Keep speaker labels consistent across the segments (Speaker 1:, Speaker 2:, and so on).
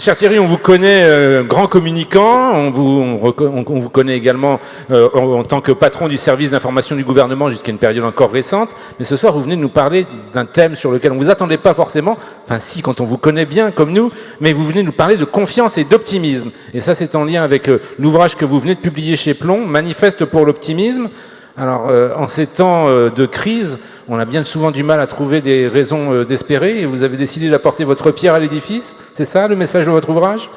Speaker 1: Cher Thierry, on vous connaît grand communicant, on vous connaît également en tant que patron du service d'information du gouvernement jusqu'à une période encore récente, mais ce soir vous venez de nous parler d'un thème sur lequel on ne vous attendait pas forcément, enfin si, quand on vous connaît bien comme nous, mais vous venez nous parler de confiance et d'optimisme. Et ça c'est en lien avec l'ouvrage que vous venez de publier chez Plomb, Manifeste pour l'optimisme. Alors, en ces temps de crise, on a bien souvent du mal à trouver des raisons d'espérer, et vous avez décidé d'apporter votre pierre à l'édifice. C'est ça, le message de votre ouvrage ?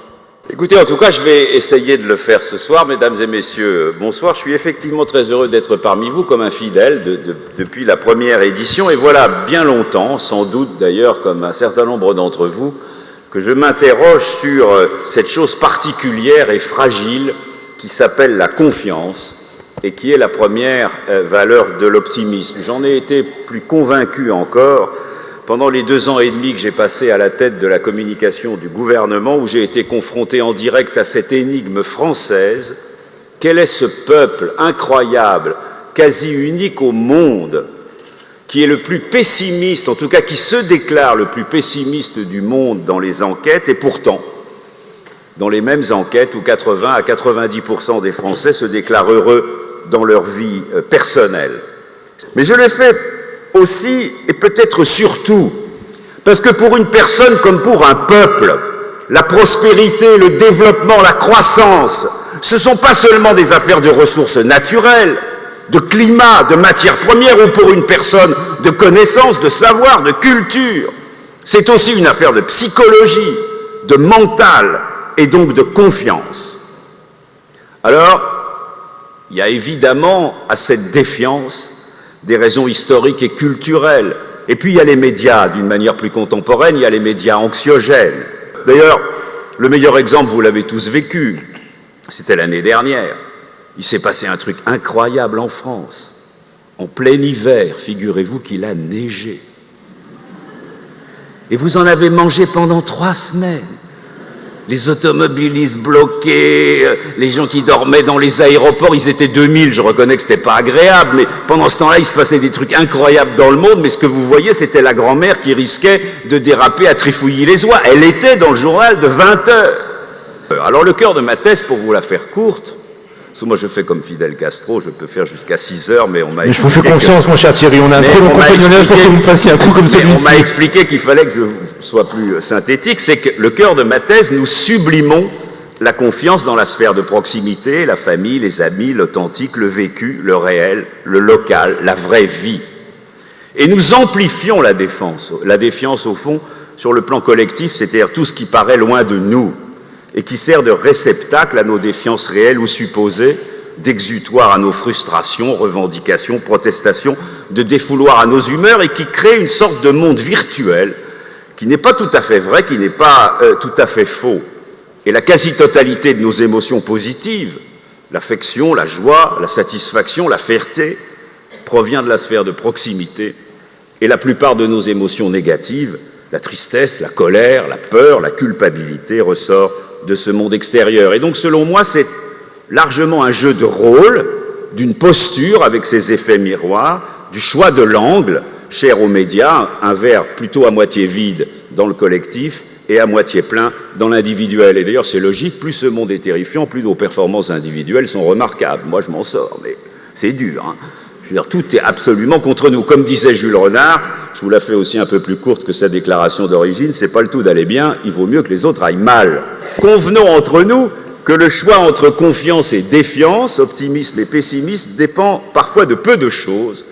Speaker 2: Écoutez, en tout cas, je vais essayer de le faire ce soir. Mesdames et messieurs, bonsoir. Je suis effectivement très heureux d'être parmi vous comme un fidèle depuis la première édition. Et voilà bien longtemps, sans doute d'ailleurs comme un certain nombre d'entre vous, que je m'interroge sur cette chose particulière et fragile qui s'appelle la confiance, et qui est la première valeur de l'optimisme. J'en ai été plus convaincu encore pendant les 2 ans et demi que j'ai passé à la tête de la communication du gouvernement, où j'ai été confronté en direct à cette énigme française. Quel est ce peuple incroyable, quasi unique au monde, qui est le plus pessimiste, en tout cas qui se déclare le plus pessimiste du monde dans les enquêtes, et pourtant, dans les mêmes enquêtes où 80 à 90% des Français se déclarent heureux dans leur vie personnelle. Mais je l'ai fait aussi, et peut-être surtout, parce que pour une personne comme pour un peuple, la prospérité, le développement, la croissance, ce ne sont pas seulement des affaires de ressources naturelles, de climat, de matières premières, ou pour une personne de connaissance, de savoir, de culture. C'est aussi une affaire de psychologie, de mental, et donc de confiance. Alors, il y a évidemment à cette défiance des raisons historiques et culturelles. Et puis il y a les médias, d'une manière plus contemporaine, il y a les médias anxiogènes. D'ailleurs, le meilleur exemple, vous l'avez tous vécu, c'était l'année dernière. Il s'est passé un truc incroyable en France. En plein hiver, figurez-vous qu'il a neigé. Et vous en avez mangé pendant 3 semaines. Les automobilistes bloqués, les gens qui dormaient dans les aéroports, ils étaient 2000, je reconnais que c'était pas agréable, mais pendant ce temps-là, il se passait des trucs incroyables dans le monde, mais ce que vous voyez, c'était la grand-mère qui risquait de déraper à Trifouilly-les-Oies. Elle était dans le journal de 20 heures. Alors le cœur de ma thèse, pour vous la faire courte, parce que moi je fais comme Fidel Castro, je peux faire jusqu'à 6 heures, mais on m'a expliqué...
Speaker 1: Mais je vous fais confiance, mon cher Thierry, on a un trop long compagnonnage pour que vous me fassiez un coup comme celui-ci.
Speaker 2: On m'a expliqué qu'il fallait que je sois plus synthétique, c'est que le cœur de ma thèse, nous sublimons la confiance dans la sphère de proximité, la famille, les amis, l'authentique, le vécu, le réel, le local, la vraie vie. Et nous amplifions la défiance au fond, sur le plan collectif, c'est-à-dire tout ce qui paraît loin de nous, et qui sert de réceptacle à nos défiances réelles ou supposées, d'exutoire à nos frustrations, revendications, protestations, de défouloir à nos humeurs, et qui crée une sorte de monde virtuel qui n'est pas tout à fait vrai, qui n'est pas tout à fait faux. Et la quasi-totalité de nos émotions positives, l'affection, la joie, la satisfaction, la fierté, provient de la sphère de proximité, et la plupart de nos émotions négatives, la tristesse, la colère, la peur, la culpabilité, ressort de ce monde extérieur. Et donc, selon moi, c'est largement un jeu de rôle, d'une posture avec ses effets miroirs, du choix de l'angle, cher aux médias, un verre plutôt à moitié vide dans le collectif et à moitié plein dans l'individuel. Et d'ailleurs, c'est logique, plus ce monde est terrifiant, plus nos performances individuelles sont remarquables. Moi, je m'en sors, mais c'est dur, hein. Je veux dire, tout est absolument contre nous. Comme disait Jules Renard, je vous la fais aussi un peu plus courte que sa déclaration d'origine, c'est pas le tout d'aller bien, il vaut mieux que les autres aillent mal. Convenons entre nous que le choix entre confiance et défiance, optimisme et pessimisme, dépend parfois de peu de choses,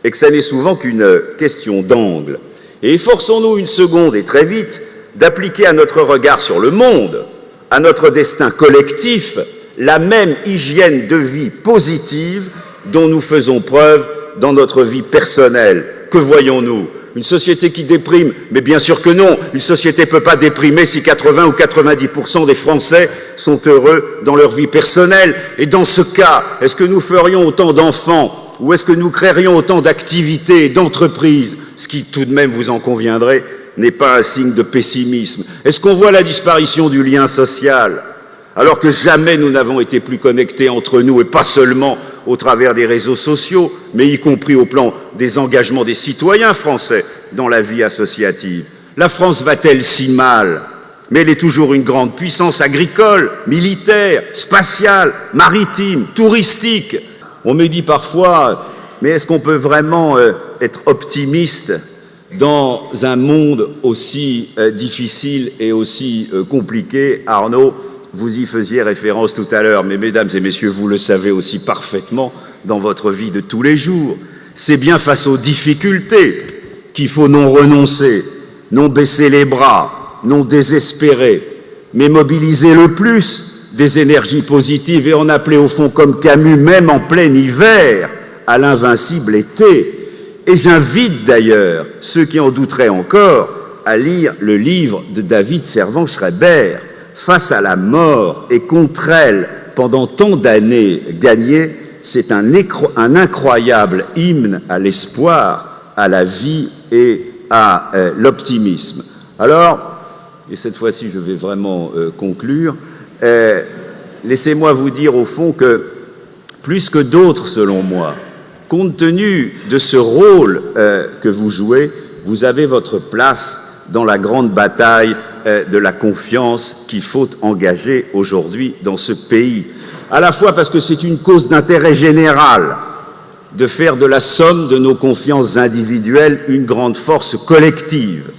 Speaker 2: et que ça n'est souvent qu'une question d'angle. Et efforçons-nous une seconde, et très vite, d'appliquer à notre regard sur le monde, à notre destin collectif, la même hygiène de vie positive dont nous faisons preuve dans notre vie personnelle. Que voyons-nous? Une société qui déprime? Mais bien sûr que non. Une société ne peut pas déprimer si 80 ou 90% des Français sont heureux dans leur vie personnelle. Et dans ce cas, est-ce que nous ferions autant d'enfants ou est-ce que nous créerions autant d'activités et d'entreprises? Ce qui, tout de même, vous en conviendrez, n'est pas un signe de pessimisme. Est-ce qu'on voit la disparition du lien social, alors que jamais nous n'avons été plus connectés entre nous, et pas seulement au travers des réseaux sociaux, mais y compris au plan des engagements des citoyens français dans la vie associative? La France va-t-elle si mal? mais elle est toujours une grande puissance agricole, militaire, spatiale, maritime, touristique. On me dit parfois, mais est-ce qu'on peut vraiment être optimiste dans un monde aussi difficile et aussi compliqué? Arnaud, vous y faisiez référence tout à l'heure, mais mesdames et messieurs, vous le savez aussi parfaitement dans votre vie de tous les jours. C'est bien face aux difficultés qu'il faut non renoncer, non baisser les bras, non désespérer, mais mobiliser le plus des énergies positives et en appeler au fond, comme Camus, même en plein hiver, à l'invincible été. Et j'invite d'ailleurs ceux qui en douteraient encore à lire le livre de David Servan-Schreiber, Face à la mort et contre elle pendant tant d'années gagnées. C'est un incroyable hymne à l'espoir, à la vie et à l'optimisme. Alors, et cette fois-ci je vais vraiment conclure, laissez-moi vous dire au fond que, plus que d'autres selon moi, compte tenu de ce rôle que vous jouez, vous avez votre place dans la grande bataille de la confiance qu'il faut engager aujourd'hui dans ce pays. À la fois parce que c'est une cause d'intérêt général de faire de la somme de nos confiances individuelles une grande force collective,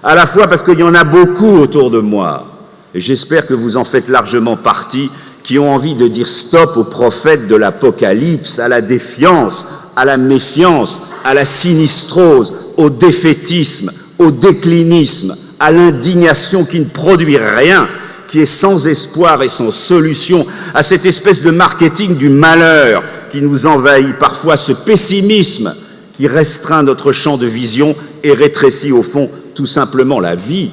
Speaker 2: à la fois parce qu'il y en a beaucoup autour de moi, et j'espère que vous en faites largement partie, qui ont envie de dire stop aux prophètes de l'Apocalypse, à la défiance, à la méfiance, à la sinistrose, au défaitisme, au déclinisme, à l'indignation qui ne produit rien, qui est sans espoir et sans solution, à cette espèce de marketing du malheur qui nous envahit, parfois ce pessimisme qui restreint notre champ de vision et rétrécit au fond tout simplement la vie.